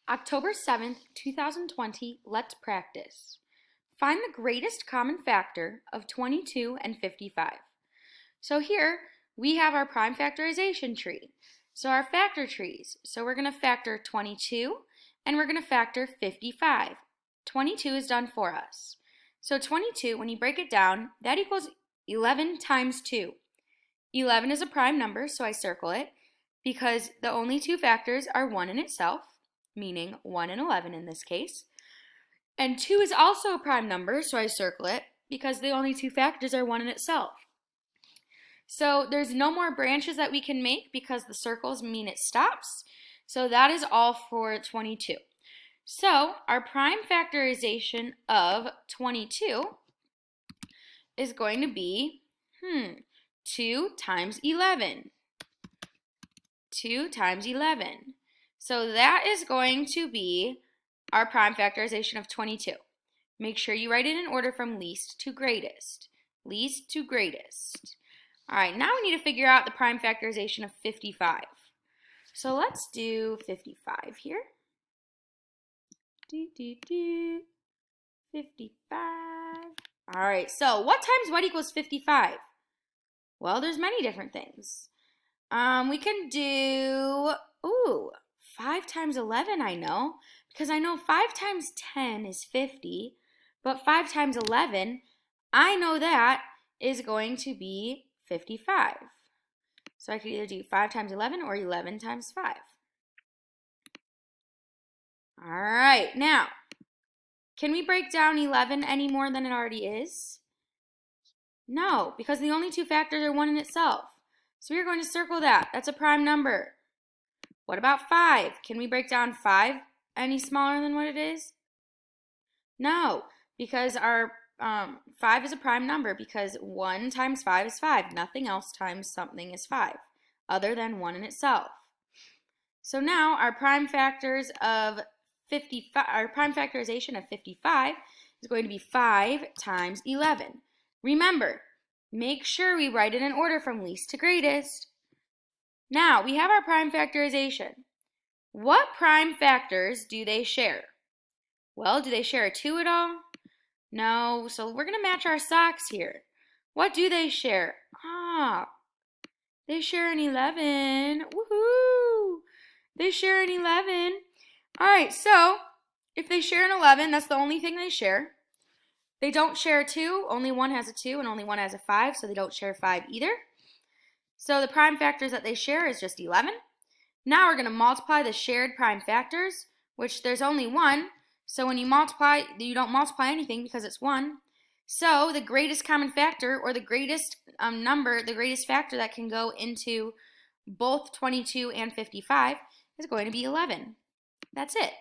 October 7th, 2020, let's practice. Find the greatest common factor of 22 and 55. So here we have our prime factorization tree. So our factor trees. So we're going to factor 22 and we're going to factor 55. 22 is done for us. So 22, when you break it down, that equals 11 times 2. 11 is a prime number, so I circle it, because the only two factors are 1 in itself, meaning 1 and 11 in this case. And 2 is also a prime number, so I circle it, because the only two factors are 1 in itself. So there's no more branches that we can make because the circles mean it stops. So that is all for 22. So our prime factorization of 22 is going to be 2 times 11. 2 times 11. So that is going to be our prime factorization of 22. Make sure you write it in order from least to greatest. Least to greatest. All right, now we need to figure out the prime factorization of 55. So let's do 55 here. 55. All right, so what times what equals 55? Well, there's many different things. We can do, 5 times 11 I know, because I know 5 times 10 is 50, but 5 times 11, I know that is going to be 55. So I could either do 5 times 11 or 11 times 5. All right, now, can we break down 11 any more than it already is? No, because the only two factors are 1 in itself. So we're going to circle that. That's a prime number. What about 5? Can we break down 5 any smaller than what it is? No, because our 5 is a prime number because 1 times 5 is 5. Nothing else times something is 5, other than 1 in itself. So now our prime factors of 55, our prime factorization of 55 is going to be 5 times 11. Remember, make sure we write it in order from least to greatest. Now, we have our prime factorization. What prime factors do they share? Well, do they share a 2 at all? No, so we're going to match our socks here. What do they share? They share an 11. Woohoo! They share an 11. All right, so if they share an 11, that's the only thing they share. They don't share a 2. Only one has a 2 and only one has a 5, so they don't share 5 either. So the prime factors that they share is just 11. Now we're going to multiply the shared prime factors, which there's only one. So when you multiply, you don't multiply anything because it's 1. So the greatest common factor, or the greatest number, the greatest factor that can go into both 22 and 55 is going to be 11. That's it.